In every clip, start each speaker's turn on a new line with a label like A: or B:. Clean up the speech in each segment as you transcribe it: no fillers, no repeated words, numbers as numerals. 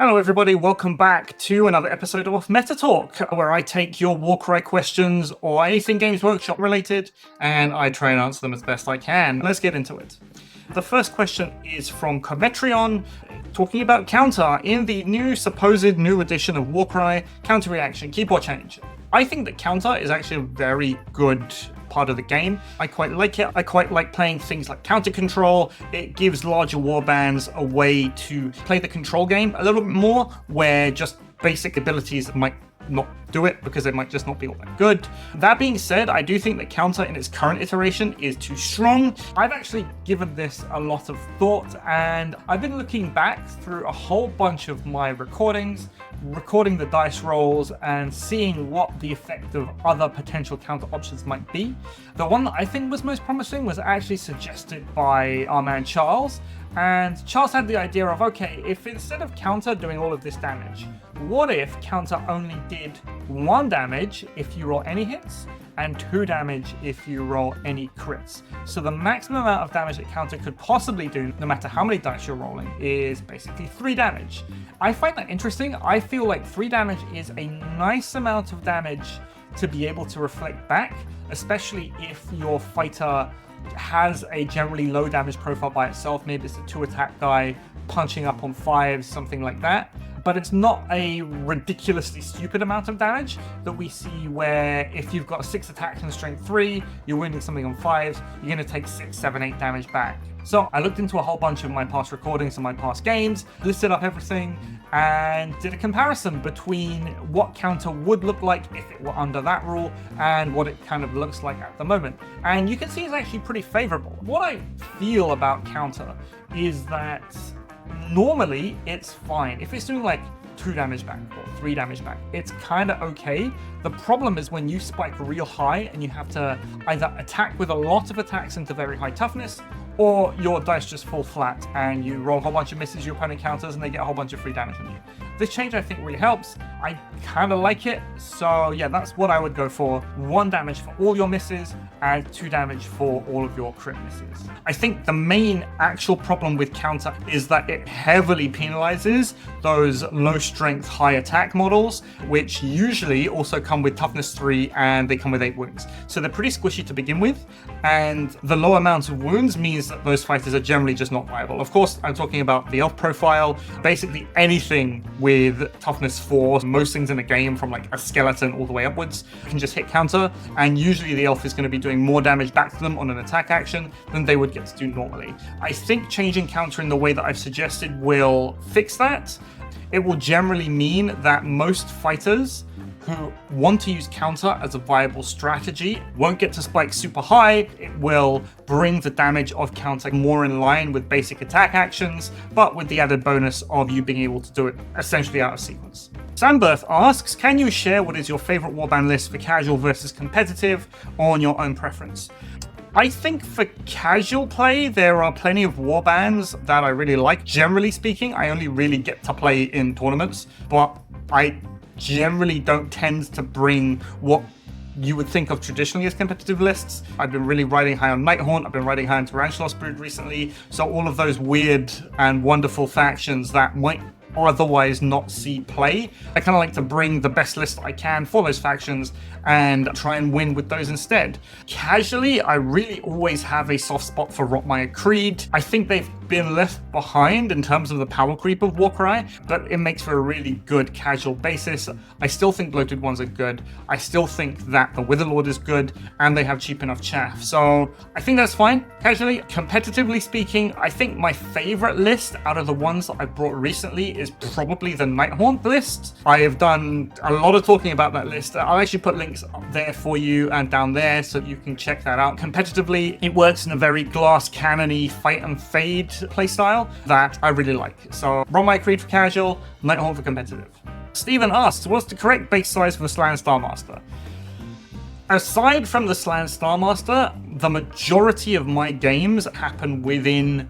A: Hello everybody, welcome back to another episode of Meta Talk, where I take your Warcry questions or anything Games Workshop related, and I try and answer them as best I can. Let's get into it. The first question is from Competetive, talking about counter in the supposed new edition of Warcry, counter reaction, keep or change. I think that counter is actually a very good part of the game. I quite like it. I quite like playing things like counter control. It gives larger warbands a way to play the control game a little bit more, where just basic abilities might not do it because they might just not be all that good. That being said, I do think that counter in its current iteration is too strong. I've actually given this a lot of thought, and I've been looking back through a whole bunch of my recordings, recording the dice rolls and seeing what the effect of other potential counter options might be. The one that I think was most promising was actually suggested by our man Charles, and Charles had the idea of, okay, if instead of counter doing all of this damage, what if counter only did 1 damage if you roll any hits and 2 damage if you roll any crits? So the maximum amount of damage that counter could possibly do, no matter how many dice you're rolling, is basically 3 damage. I find that interesting. I feel like 3 damage is a nice amount of damage to be able to reflect back, especially if your fighter has a generally low damage profile by itself. Maybe it's a 2 attack guy punching up on 5s, something like that. But it's not a ridiculously stupid amount of damage that we see where if you've got 6 attacks and strength 3, you're wounding something on 5s, you're going to take 6, 7, 8 damage back. So I looked into a whole bunch of my past recordings and my past games, listed up everything, and did a comparison between what counter would look like if it were under that rule and what it kind of looks like at the moment. And you can see it's actually pretty favorable. What I feel about counter is that normally it's fine. If it's doing like 2 damage back or 3 damage back, it's kind of okay. The problem is when you spike real high and you have to either attack with a lot of attacks into very high toughness, or your dice just fall flat and you roll a whole bunch of misses your opponent counters and they get a whole bunch of free damage on you. This change I think really helps. I kind of like it. So yeah, that's what I would go for. 1 damage for all your misses and 2 damage for all of your crit misses. I think the main actual problem with counter is that it heavily penalizes those low strength, high attack models, which usually also come with toughness 3 and they come with 8 wounds. So they're pretty squishy to begin with. And the low amount of wounds means that those fighters are generally just not viable. Of course, I'm talking about the elf profile. Basically anything with toughness 4, most things in a game from like a skeleton all the way upwards can just hit counter, and usually the elf is going to be doing more damage back to them on an attack action than they would get to do normally. I think changing counter in the way that I've suggested will fix that. It will generally mean that most fighters who want to use counter as a viable strategy won't get to spike super high. It will bring the damage of counter more in line with basic attack actions, but with the added bonus of you being able to do it essentially out of sequence. Sandbirth asks, can you share what is your favorite warband list for casual versus competitive on your own preference? I think for casual play, there are plenty of warbands that I really like. Generally speaking, I only really get to play in tournaments, but I generally don't tend to bring what you would think of traditionally as competitive lists. I've been really riding high on Nighthaunt, I've been riding high on Tarantulas Brood recently, so all of those weird and wonderful factions that might otherwise not see play, I kind of like to bring the best list I can for those factions and try and win with those instead. Casually, I really always have a soft spot for Rotmire Creed. I think they've been left behind in terms of the power creep of Warcry, but it makes for a really good casual basis. I still think Bloated Ones are good. I still think that the Witherlord is good, and they have cheap enough chaff. So I think that's fine. Casually, competitively speaking, I think my favorite list out of the ones that I've brought recently is probably the Nighthaunt list. I have done a lot of talking about that list. I'll actually put links up there for you and down there so you can check that out. Competitively, it works in a very glass cannon-y fight and fade playstyle that I really like. So Rotmire Creed for casual, Nighthaunt for competitive. Steven asks, what's the correct base size for the Slan Starmaster? Aside from the Slan Starmaster, the majority of my games happen within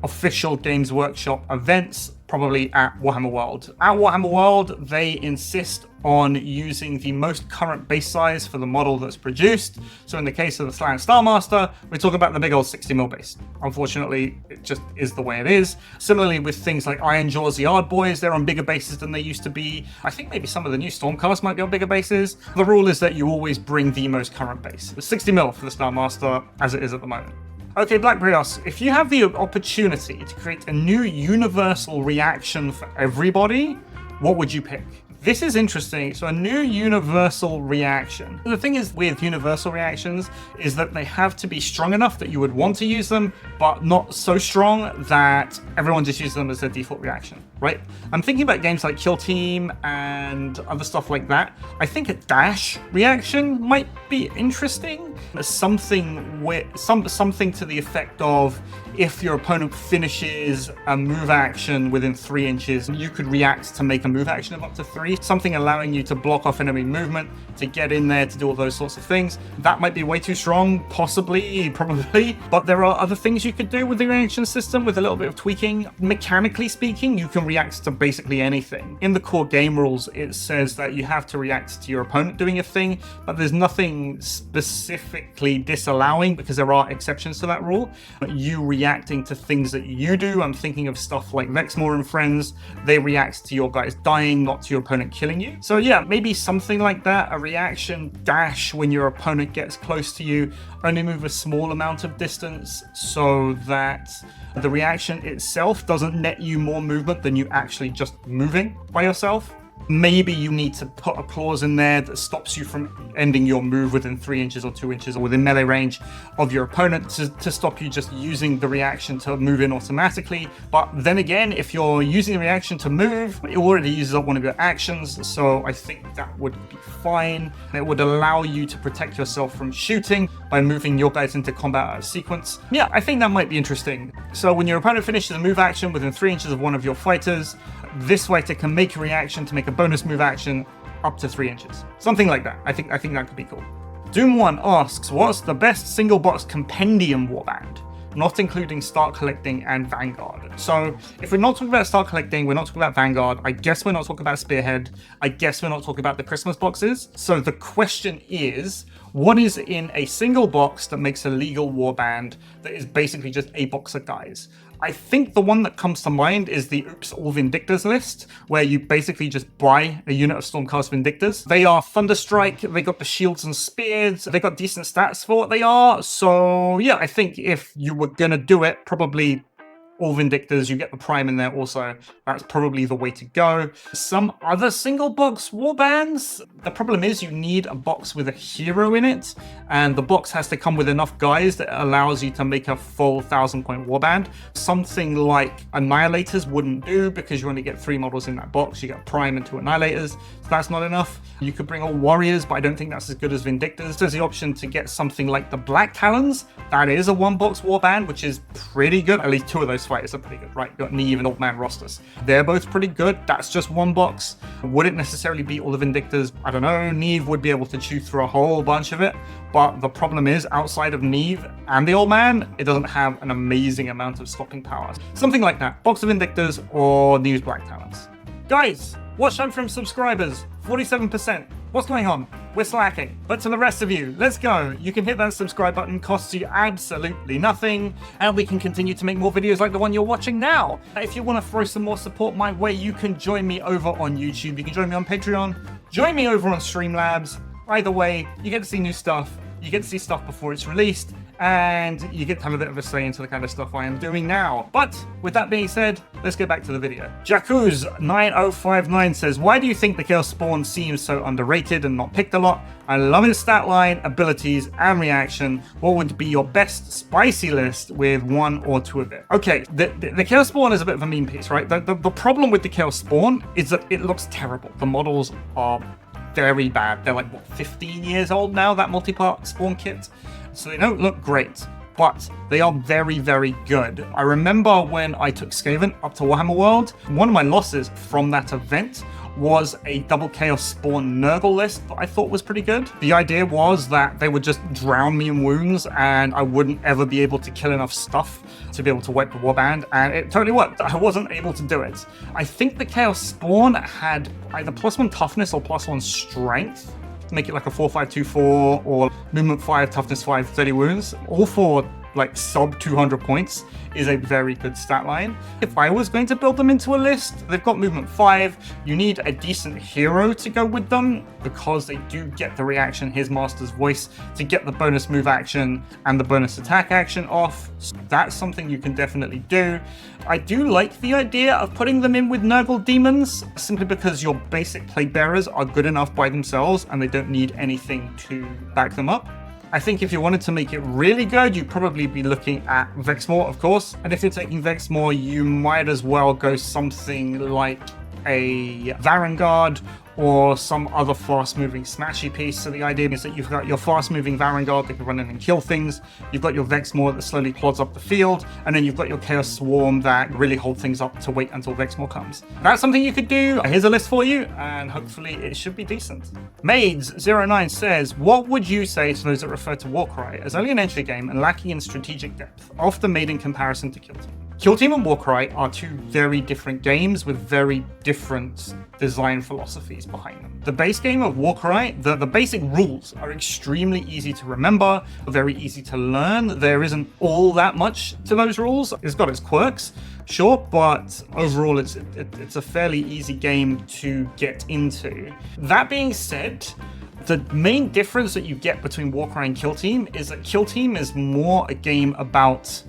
A: official Games Workshop events probably at Warhammer World. At Warhammer World, they insist on using the most current base size for the model that's produced. So in the case of the Slant Starmaster, we're talking about the big old 60mm base. Unfortunately, it just is the way it is. Similarly with things like Iron Jaws, the Yard Boys, they're on bigger bases than they used to be. I think maybe some of the new Stormcast might be on bigger bases. The rule is that you always bring the most current base. The 60mm for the Starmaster, as it is at the moment. Okay, Black Brios, if you have the opportunity to create a new universal reaction for everybody, what would you pick? This is interesting. So a new universal reaction. The thing is with universal reactions is that they have to be strong enough that you would want to use them, but not so strong that everyone just uses them as their default reaction, right? I'm thinking about games like Kill Team and other stuff like that. I think a dash reaction might be interesting. Something to the effect of if your opponent finishes a move action within 3 inches, you could react to make a move action of up to 3. Something allowing you to block off enemy movement, to get in there, to do all those sorts of things. That might be way too strong, possibly, probably. But there are other things you could do with the reaction system with a little bit of tweaking. Mechanically speaking, you can react to basically anything. In the core game rules, it says that you have to react to your opponent doing a thing, but there's nothing specifically disallowing, because there are exceptions to that rule. But you reacting to things that you do. I'm thinking of stuff like Vexmore and Friends. They react to your guys dying, not to your opponent killing you. So yeah, maybe something like that. A reaction dash when your opponent gets close to you. Only move a small amount of distance so that the reaction itself doesn't net you more movement than you actually just moving by yourself. Maybe you need to put a clause in there that stops you from ending your move within 3 inches or 2 inches or within melee range of your opponent to stop you just using the reaction to move in automatically. But then again, if you're using the reaction to move, it already uses up one of your actions, so I think that would be fine. It would allow you to protect yourself from shooting by moving your guys into combat out of sequence. Yeah, I think that might be interesting. So when your opponent finishes a move action within 3 inches of one of your fighters, this fighter can make a reaction to make a bonus move action up to 3 inches. Something like that. I think that could be cool. Doom1 asks, what's the best single box Compendium warband? Not including Start Collecting and Vanguard. So if we're not talking about Start Collecting, we're not talking about Vanguard, I guess we're not talking about Spearhead, I guess we're not talking about the Christmas boxes. So the question is, what is in a single box that makes a legal warband that is basically just a box of guys? I think the one that comes to mind is the Oops All Vindictors list, where you basically just buy a unit of Stormcast Vindictors. They are Thunderstrike, they got the shields and spears, they got decent stats for what they are. So yeah, I think if you were gonna do it, probably all Vindictors, you get the Prime in there also. That's probably the way to go. Some other single box warbands, the problem is you need a box with a hero in it, and the box has to come with enough guys that allows you to make a full 1,000-point warband. Something like Annihilators wouldn't do, because you only get 3 models in that box. You get Prime and 2 Annihilators, so that's not enough. You could bring all Warriors, but I don't think that's as good as Vindictors. There's the option to get something like the Black Talons. That is a 1-box warband, which is pretty good. At least 2 of those fighters are pretty good, right? You've got Neve and Old Man Rostus. They're both pretty good. That's just 1 box. Would it necessarily beat all the Vindictors? I don't know. Neve would be able to chew through a whole bunch of it, but the problem is, outside of Neve and the Old Man, it doesn't have an amazing amount of stopping power. Something like that. Box of Vindictors or Neve's Black Talons. Guys, watch time from subscribers, 47%. What's going on? We're slacking. But to the rest of you, let's go. You can hit that subscribe button, costs you absolutely nothing, and we can continue to make more videos like the one you're watching now. If you want to throw some more support my way, you can join me over on YouTube. You can join me on Patreon. Join me over on Streamlabs. Either way, you get to see new stuff. You get to see stuff before it's released, and you get to have a bit of a say into the kind of stuff I am doing now. But with that being said, let's get back to the video. Jakuz9059 says, why do you think the Chaos Spawn seems so underrated and not picked a lot? I love its stat line, abilities, and reaction. What would be your best spicy list with 1 or 2 of it? Okay, the Chaos Spawn is a bit of a meme piece, right? The problem with the Chaos Spawn is that it looks terrible. The models are very bad. They're like, what, 15 years old now, that multi-part Spawn kit? So they don't look great, but they are very, very good. I remember when I took Skaven up to Warhammer World, one of my losses from that event was a double Chaos Spawn Nurgle list that I thought was pretty good. The idea was that they would just drown me in wounds and I wouldn't ever be able to kill enough stuff to be able to wipe the Warband, and it totally worked. I wasn't able to do it. I think the Chaos Spawn had either +1 toughness or +1 strength, make it like a 4-5-2-4, or movement 5, toughness 5, 30 wounds, all for like sub 200 points is a very good stat line. If I was going to build them into a list, they've got movement 5. You need a decent hero to go with them because they do get the reaction, his master's voice, to get the bonus move action and the bonus attack action off. So that's something you can definitely do. I do like the idea of putting them in with Nurgle demons, simply because your basic plague bearers are good enough by themselves and they don't need anything to back them up. I think if you wanted to make it really good, you'd probably be looking at Vexmore, of course. And if you're taking Vexmore, you might as well go something like a Varangard or some other fast-moving smashy piece. So the idea is that you've got your fast-moving Varangard that can run in and kill things, you've got your Vexmore that slowly plods up the field, and then you've got your Chaos Swarm that really hold things up to wait until Vexmore comes. That's something you could do. Here's a list for you, and hopefully it should be decent. Maids09 says, what would you say to those that refer to Warcry as only an entry game and lacking in strategic depth, often made in comparison to Kill Team? Kill Team and Warcry are two very different games with very different design philosophies behind them. The base game of Warcry, the basic rules are extremely easy to remember, very easy to learn. There isn't all that much to those rules. It's got its quirks, sure, but overall it's a fairly easy game to get into. That being said, the main difference that you get between Warcry and Kill Team is that Kill Team is more a game about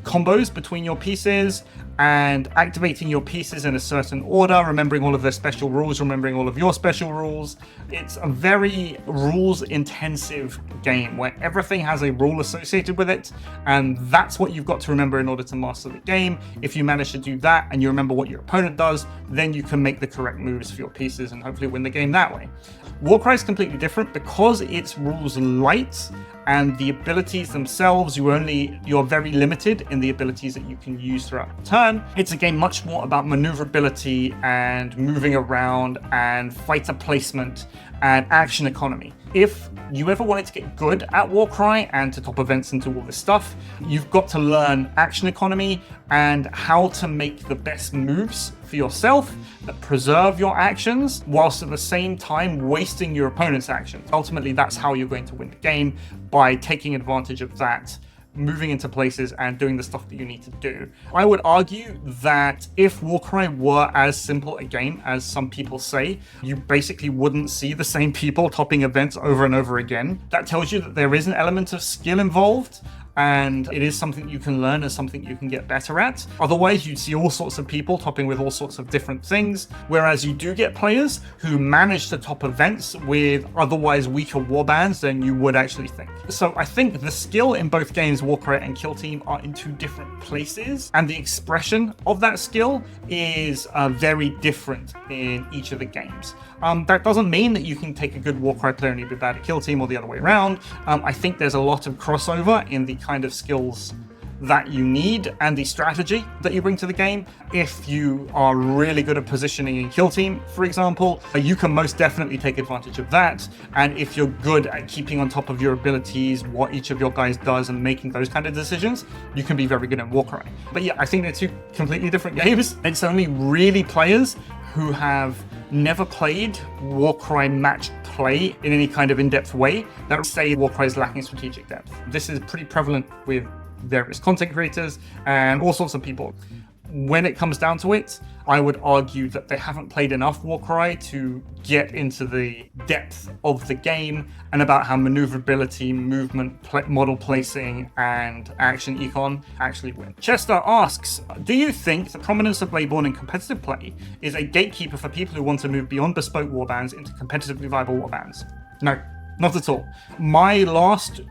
A: combos between your pieces and activating your pieces in a certain order, remembering all of their special rules, remembering all of your special rules. It's a very rules-intensive game where everything has a rule associated with it, and that's what you've got to remember in order to master the game. If you manage to do that and you remember what your opponent does, then you can make the correct moves for your pieces and hopefully win the game that way. Warcry is completely different because it's rules light and the abilities themselves, you're very limited in the abilities that you can use throughout the turn. It's a game much more about maneuverability and moving around and fighter placement and action economy. If you ever wanted to get good at Warcry and to top events and do all this stuff, you've got to learn action economy and how to make the best moves for yourself that preserve your actions whilst at the same time wasting your opponent's actions. Ultimately, that's how you're going to win the game, by taking advantage of that, moving into places and doing the stuff that you need to do. I would argue that if Warcry were as simple a game as some people say, you basically wouldn't see the same people topping events over and over again. That tells you that there is an element of skill involved, and it is something you can learn and something you can get better at. Otherwise, you'd see all sorts of people topping with all sorts of different things, whereas you do get players who manage to top events with otherwise weaker warbands than you would actually think. So I think the skill in both games, Warcry and Kill Team, are in two different places, and the expression of that skill is very different in each of the games. That doesn't mean that you can take a good Warcry player and you'd be bad at Kill Team, or the other way around. I think there's a lot of crossover in the kind of skills that you need and the strategy that you bring to the game. If you are really good at positioning in Kill Team, for example, you can most definitely take advantage of that. And if you're good at keeping on top of your abilities, what each of your guys does, and making those kind of decisions, you can be very good at Warcry. But yeah, I think they're two completely different games. It's only really players who have never played Warcry match play in any kind of in-depth way that would say Warcry is lacking strategic depth. This is pretty prevalent with various content creators and all sorts of people. When it comes down to it, I would argue that they haven't played enough Warcry to get into the depth of the game and about how maneuverability, movement, model placing, and action econ actually win. Chester asks, do you think the prominence of Bladeborn in competitive play is a gatekeeper for people who want to move beyond bespoke warbands into competitively viable warbands? No, not at all. My last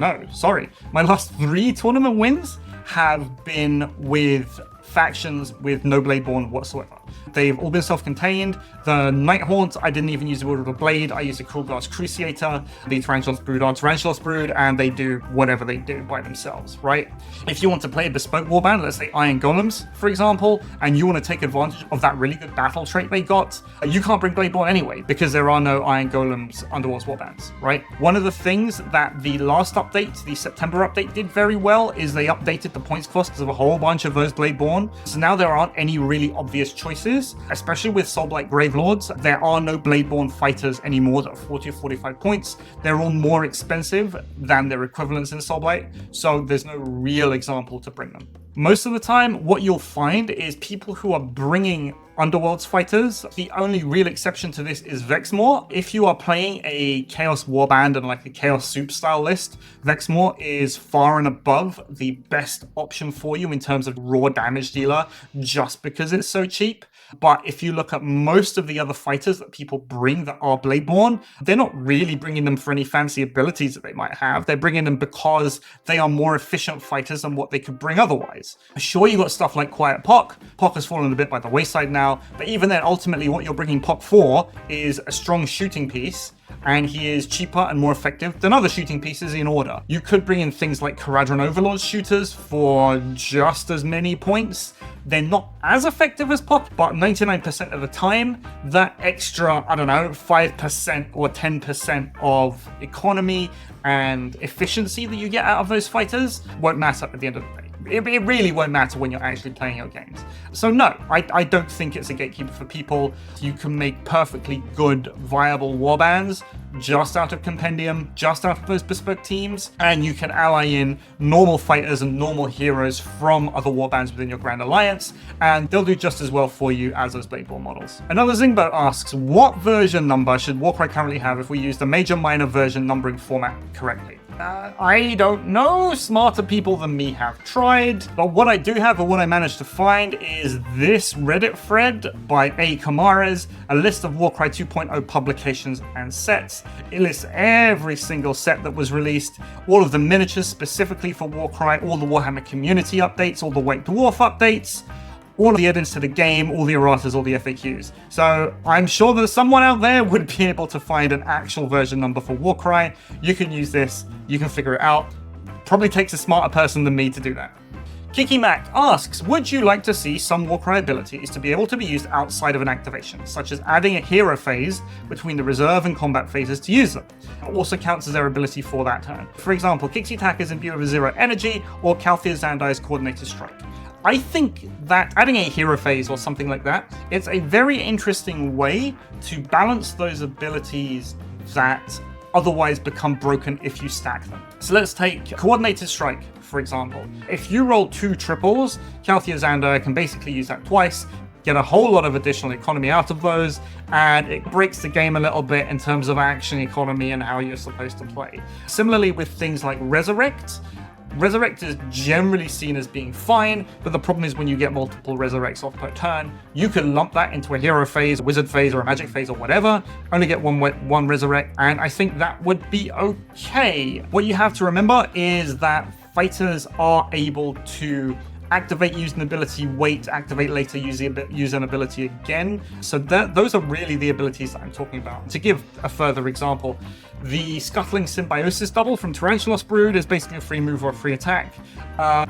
A: my last 3 tournament wins have been with factions with no Bladeborn whatsoever. They've all been self-contained. The Nighthaunt, I didn't even use the Wield of a Blade. I used a Krulgard's Cruciator. The Tarantulas Brood are Tarantulas Brood, and they do whatever they do by themselves, right? If you want to play a bespoke warband, let's say Iron Golems, for example, and you want to take advantage of that really good battle trait they got, you can't bring Bladeborn anyway, because there are no Iron Golems Underworlds warbands, right? One of the things that the last update, the September update, did very well is they updated the points costs of a whole bunch of those Bladeborn. So now there aren't any really obvious choices, especially with Soulblight Gravelords. There are no Bladeborn fighters anymore that are 40 or 45 points. They're all more expensive than their equivalents in Soulblight, so there's no real example to bring them. Most of the time, what you'll find is people who are bringing Underworlds fighters. The only real exception to this is Vexmore. If you are playing a Chaos Warband and like a Chaos Soup style list, Vexmore is far and above the best option for you in terms of raw damage dealer, just because it's so cheap. But if you look at most of the other fighters that people bring that are Bladeborn, they're not really bringing them for any fancy abilities that they might have. They're bringing them because they are more efficient fighters than what they could bring otherwise. Sure, you got stuff like Quiet Pock. Pock has fallen a bit by the wayside now, but even then, ultimately, what you're bringing Pock for is a strong shooting piece, and he is cheaper and more effective than other shooting pieces in order. You could bring in things like Caradron Overlord shooters for just as many points. They're not as effective as Pock, but 99% of the time, that extra, I don't know, 5% or 10% of economy and efficiency that you get out of those fighters won't matter at the end of the day. It really won't matter when you're actually playing your games. So no, I don't think it's a Gatekeeper for people. You can make perfectly good, viable warbands just out of Compendium, just out of those bespoke teams, and you can ally in normal fighters and normal heroes from other warbands within your Grand Alliance, and they'll do just as well for you as those Bladeborn models. Another Zingbo asks, what version number should Warcry currently have if we use the major-minor version numbering format correctly? I don't know. Smarter people than me have tried. But what I do have, or what I managed to find, is this Reddit thread by A. Kamares, a list of Warcry 2.0 publications and sets. It lists every single set that was released, all of the miniatures specifically for Warcry, all the Warhammer community updates, all the White Dwarf updates, all of the add-ins to the game, all the erratas, all the FAQs. So I'm sure that someone out there would be able to find an actual version number for Warcry. You can use this, you can figure it out. Probably takes a smarter person than me to do that. Kiki Mac asks, would you like to see some Warcry abilities to be able to be used outside of an activation, such as adding a hero phase between the reserve and combat phases to use them? It also counts as their ability for that turn. For example, Kixie attack is imbued with 0 energy, or Calthea Zandai's Coordinated Strike. I think that adding a hero phase or something like that, it's a very interesting way to balance those abilities that otherwise become broken if you stack them. So let's take Coordinated Strike, for example. If you roll 2 triples, Calthea Zandai can basically use that twice, get a whole lot of additional economy out of those, and it breaks the game a little bit in terms of action economy and how you're supposed to play. Similarly with things like Resurrect, Resurrect is generally seen as being fine, but the problem is when you get multiple Resurrects off per turn, you can lump that into a hero phase, a wizard phase, or a magic phase, or whatever, only get one Resurrect, and I think that would be okay. What you have to remember is that fighters are able to activate, use an ability, wait, activate later, use an ability again. So those are really the abilities that I'm talking about. To give a further example, the Scuttling Symbiosis double from Tarantulas Brood is basically a free move or a free attack.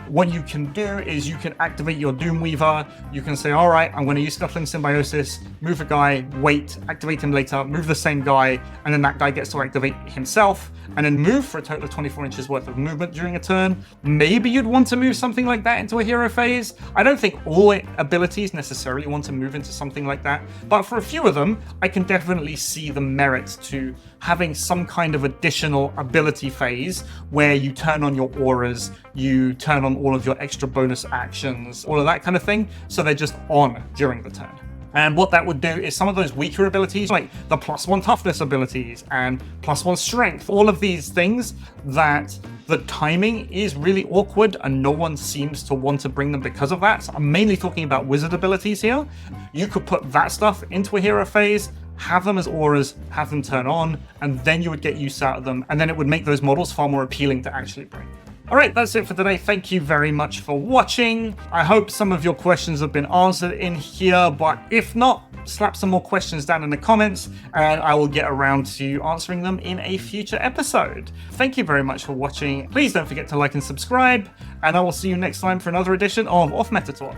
A: What you can do is you can activate your Doomweaver. You can say, all right, I'm going to use Scuttling Symbiosis, move a guy, wait, activate him later, move the same guy, and then that guy gets to activate himself, and then move for a total of 24 inches worth of movement during a turn. Maybe you'd want to move something like that into a hero phase. I don't think all abilities necessarily want to move into something like that, but for a few of them, I can definitely see the merit to having some kind of additional ability phase where you turn on your auras, you turn on all of your extra bonus actions, all of that kind of thing, so they're just on during the turn. And what that would do is some of those weaker abilities, like the +1 toughness abilities and +1 strength, all of these things that the timing is really awkward and no one seems to want to bring them because of that. So I'm mainly talking about wizard abilities here. You could put that stuff into a hero phase, have them as auras, have them turn on, and then you would get use out of them, and then it would make those models far more appealing to actually bring. Alright, that's it for today. Thank you very much for watching. I hope some of your questions have been answered in here, but if not, slap some more questions down in the comments and I will get around to answering them in a future episode. Thank you very much for watching. Please don't forget to like and subscribe, and I will see you next time for another edition of Meta Talk.